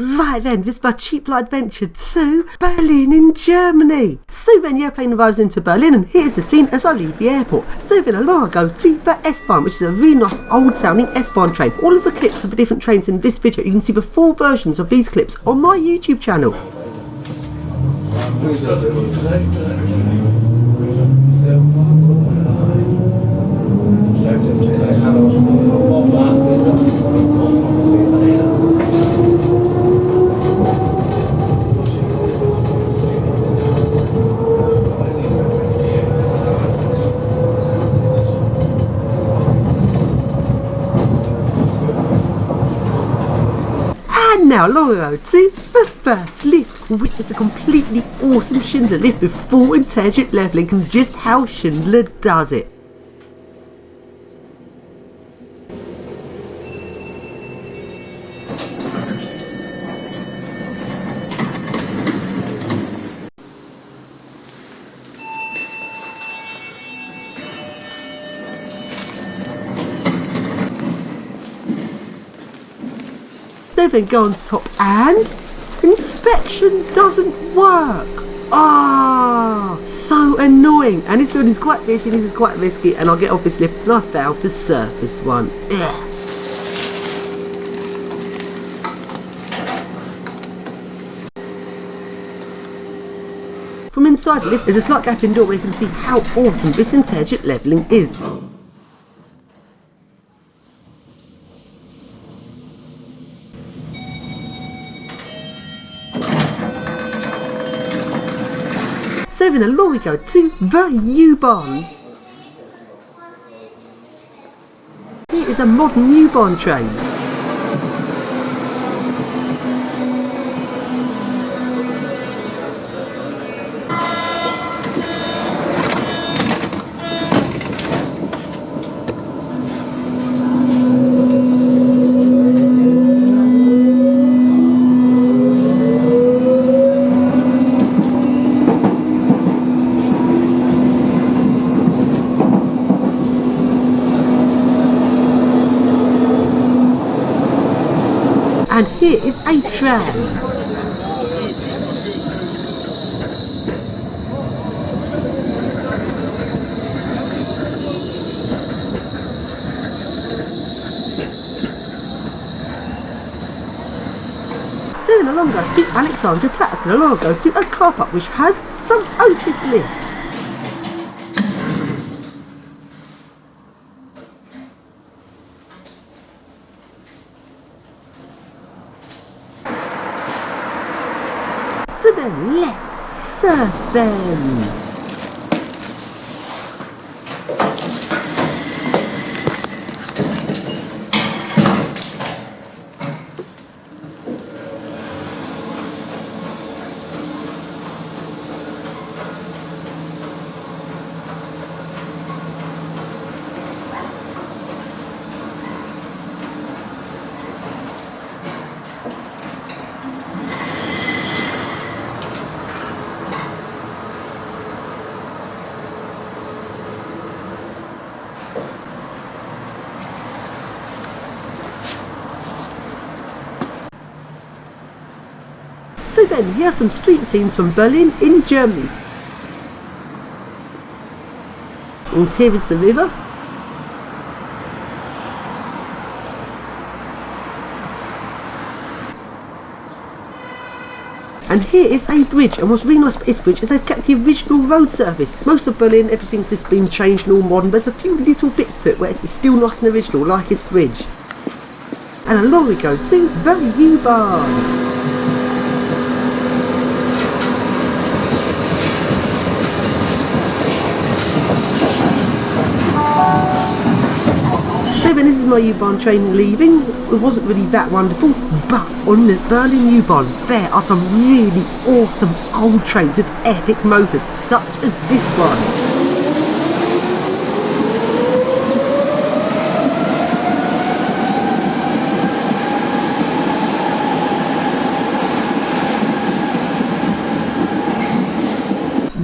Right then, this is my cheap little adventure to Berlin in Germany. So then the airplane arrives into Berlin and here's the scene as I leave the airport. So then along I go to the S-Bahn, which is a really nice old sounding S-Bahn train. All of the clips of the different trains in this video, you can see the full versions of these clips on my YouTube channel. And now along I go to the first lift, which is a completely awesome Schindler lift with full intelligent levelling and just how Schindler does it. They then go on top and inspection doesn't work. So annoying. And this building's quite busy, this is quite risky, and I'll get off this lift and I fail to surf this one. Ugh. From inside the lift there's a slight gap in the door where you can see how awesome this intelligent levelling is. So then along we go to the U-Bahn. Here is a modern U-Bahn train. And here is a tram. So then along go to Alexanderplatz and along go to a car park which has some Otis lifts. So then let's surf them. So then, here are some street scenes from Berlin in Germany. And here is the river. And here is a bridge, and what's really nice about this bridge is they've kept the original road surface. Most of Berlin, everything's just been changed and all modern, but there's a few little bits to it where it's still nice and original, like this bridge. And along we go to the U-Bahn. So then this is my U-Bahn train leaving. It wasn't really that wonderful, but on the Berlin U-Bahn there are some really awesome old trains with epic motors, such as this one.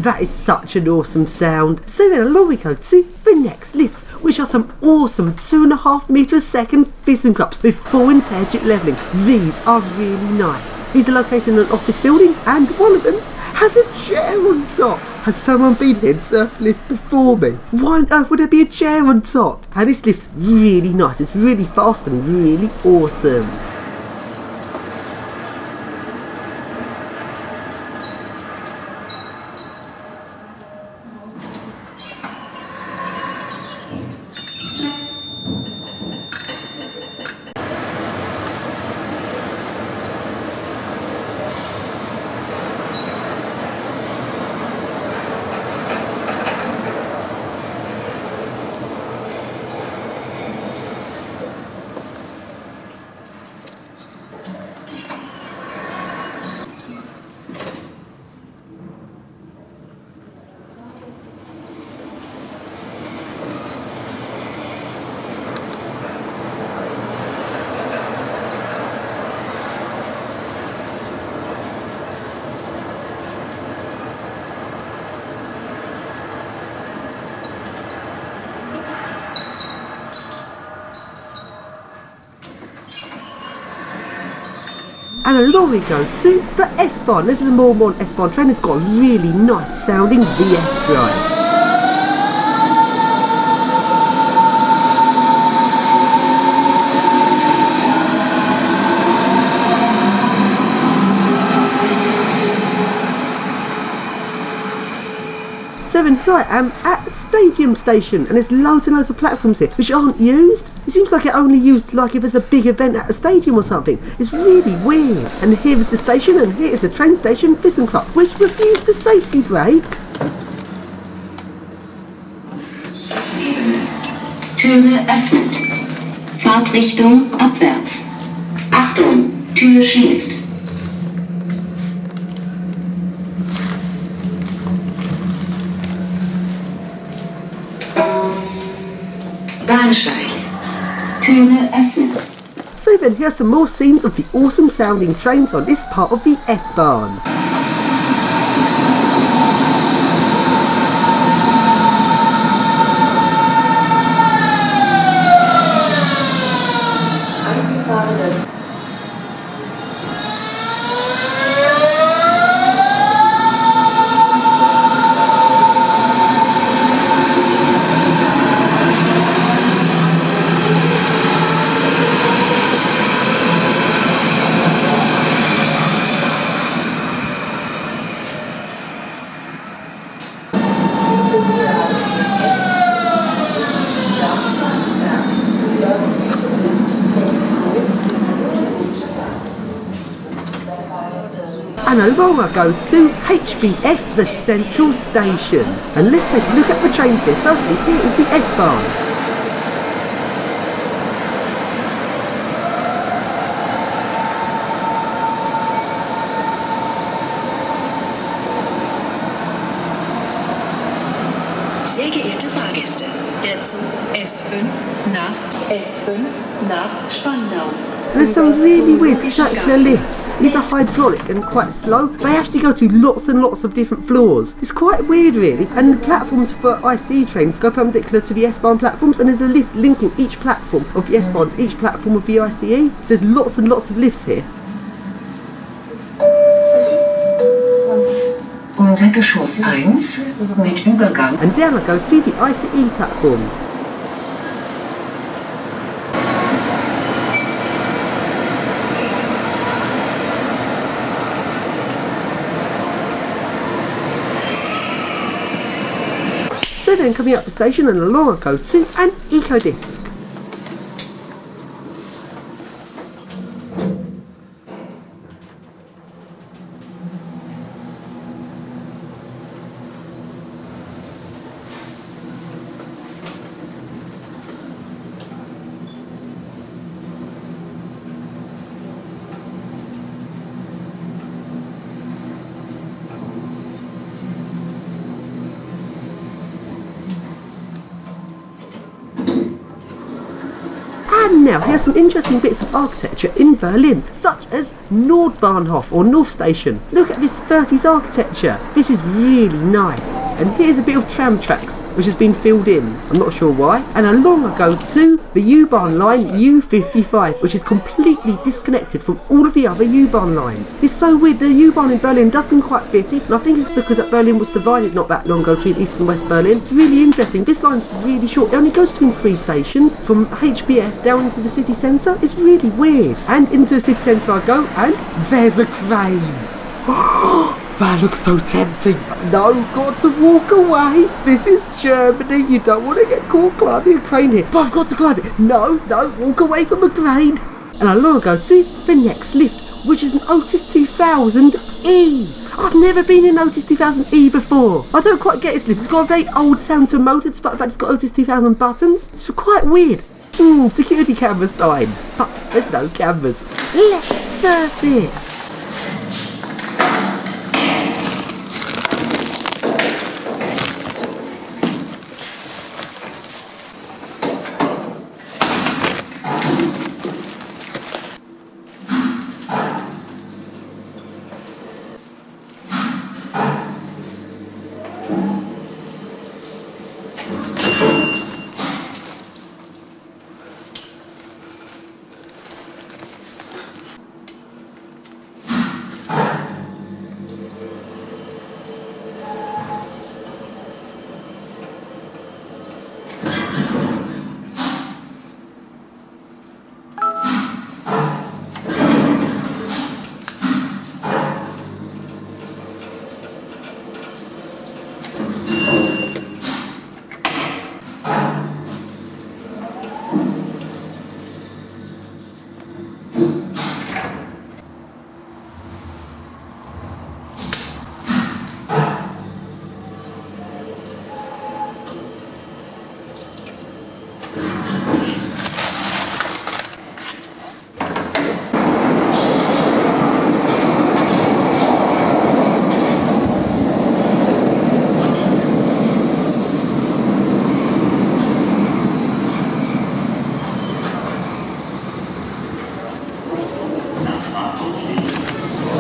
That is such an awesome sound. So then along we go to the next lifts, which are some awesome 2.5 metre a second thyssenkrups with full intelligent levelling. These are really nice. These are located in an office building, and one of them has a chair on top. Has someone been here and surfed the lift before me? Why on earth would there be a chair on top? And this lift's really nice. It's really fast and really awesome. And along we go to the S-Bahn. This is a Mormon S-Bahn train. It's got a really nice sounding VF drive. So then here I am at Stadium Station, and there's loads and loads of platforms here which aren't used. It seems like it only used like if there's a big event at a stadium or something. It's really weird. And here is the station, and here is the train station Thyssenkrupp, which refused to safety brake. Türe öffnet. Fahrtrichtung abwärts. Achtung, Tür schließt. Bahnsteig. Türe öffnet. So then here's some more scenes of the awesome sounding trains on this part of the S-Bahn. And along I go to HBF, the Central Station. And let's take a look at the trains here. Firstly, here is the S-Bahn. Sehr geehrte Fahrgäste, der Zug S5 nach Spandau. And there's some really weird circular lifts. These are hydraulic and quite slow. They actually go to lots and lots of different floors. It's quite weird really. And the platforms for ICE trains go perpendicular to the S-Bahn platforms, and there's a lift linking each platform of the S-Bahn to each platform of the ICE. So there's lots and lots of lifts here. Untergeschoss 1 mit Übergang. And down I go to the ICE platforms. So then coming up the station, and along I go to an eco-disc. And now here's some interesting bits of architecture in Berlin, such as Nordbahnhof or North Station. Look at this 30s architecture. This is really nice. And here's a bit of tram tracks which has been filled in, I'm not sure why. And along I go to the U-Bahn line U55, which is completely disconnected from all of the other U-Bahn lines. It's so weird, the U-Bahn in Berlin does seem quite busy, and I think it's because that Berlin was divided not that long ago between East and West Berlin. It's really interesting. This line's really short. It only goes between 3 stations from HBF down into the city centre. It's really weird. And into the city centre I go, and there's a crane. That looks so tempting. No, got to walk away. This is Germany. You don't want to get caught climbing a crane here. But I've got to climb it. No, walk away from the crane. And along I go to the next lift, which is an Otis 2000E. I've never been in Otis 2000E before. I don't quite get this lift. It's got a very old sound to a motor, despite the fact it's got Otis 2000 buttons. It's quite weird. Security camera sign. But there's no cameras. Let's surf it.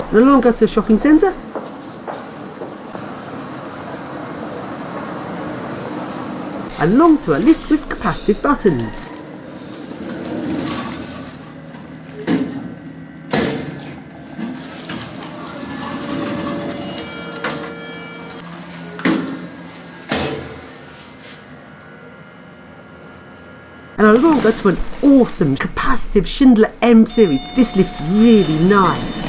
And along go to a shopping centre. Along to a lift with capacitive buttons. And along go to an awesome capacitive Schindler M series. This lift's really nice.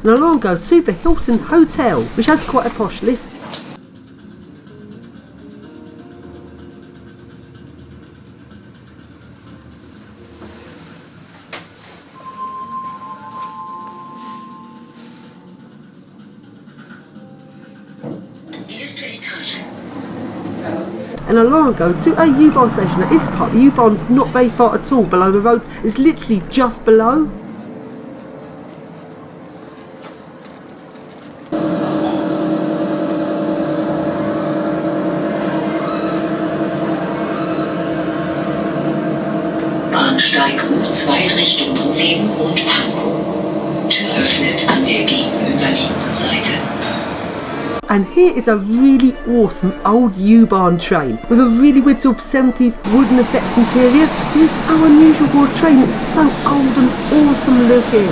And along go to the Hilton Hotel, which has quite a posh lift. And along I go to a U-Bahn station. Now this part, the U-Bahn's not very far at all below the road. It's literally just below. Bahnsteig hoch 2 Richtungen Leben und Pankow. Tür öffnet an der gegenüberliegenden Seite. And here is a really awesome old U-Bahn train with a really weird sort of 70s wooden effect interior. This is so unusual for a train, it's so old and awesome looking.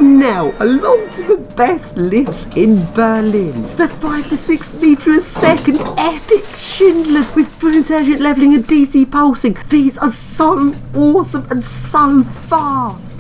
Now, along to the best lifts in Berlin. The 5 to 6 metre a second epic Schindlers with brilliant ambient levelling and DC pulsing. These are so awesome and so fast.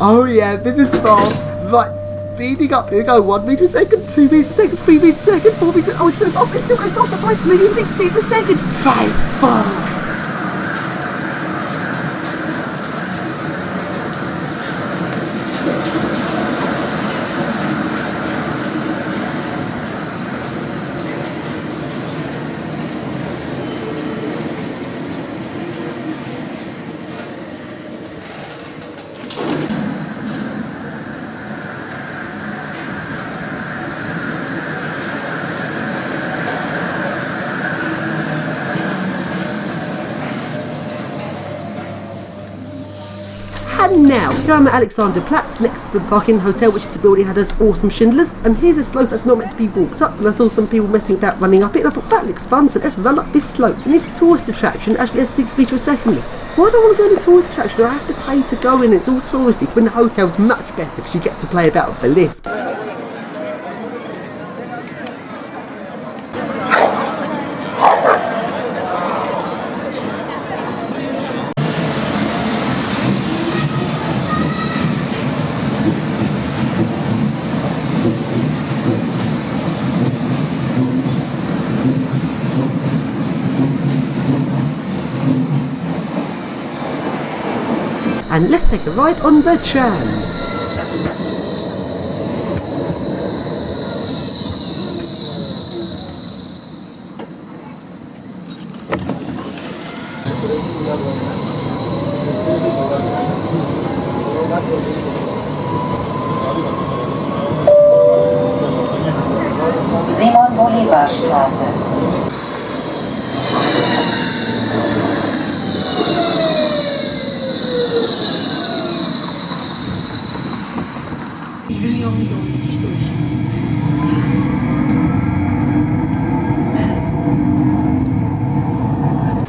Oh yeah, this is fast. Right, speeding up. Here we go. 1 metre a second, 2 metres a second, 3 metres a second, 4 metres. Oh, it's so fast. It's still going faster. 5 metres, 6 metres a second. Fast. And now, here I'm at Alexanderplatz, next to the Parkin Hotel, which is the building that has awesome chandeliers. And here's a slope that's not meant to be walked up, and I saw some people messing about running up it, and I thought, that looks fun, so let's run up this slope. And this tourist attraction actually has 6 metre a second lifts. Why do I want to go in a tourist attraction? I have to pay to go in, it's all touristy, when the hotel's much better, because you get to play about with the lift. And let's take a ride on the trams. Simon-Bolivar-Straße.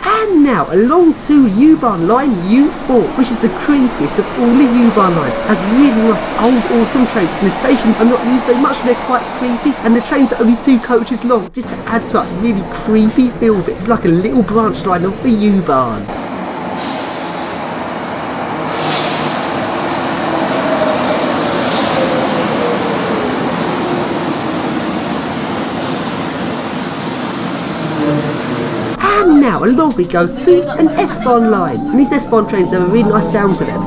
And now along to U-Bahn line U4, which is the creepiest of all the U-Bahn lines. Has really nice old awesome trains, and the stations are not used very much and they're quite creepy, and the trains are only 2 coaches long, just to add to that really creepy feel of it. It's like a little branch line of the U-Bahn. And now along we go to an S-Bahn line, and these S-Bahn trains have a really nice sound to them.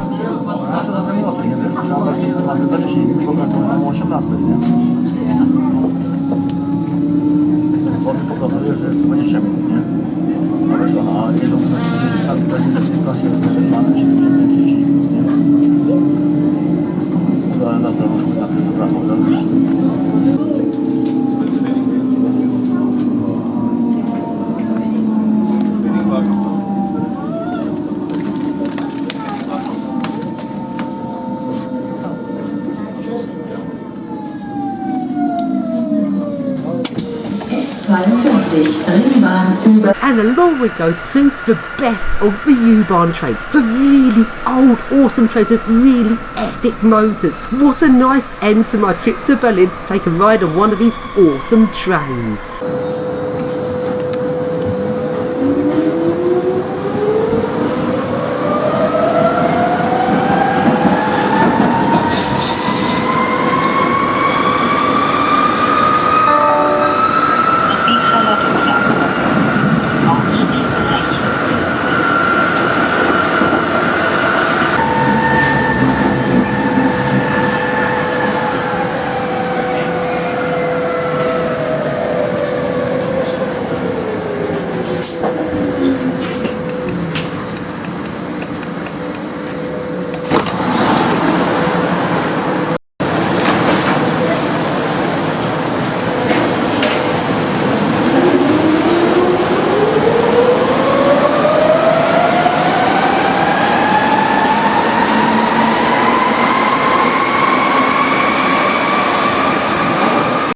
And along we go to the best of the U-Bahn trains, the really old awesome trains with really epic motors. What a nice end to my trip to Berlin to take a ride on one of these awesome trains.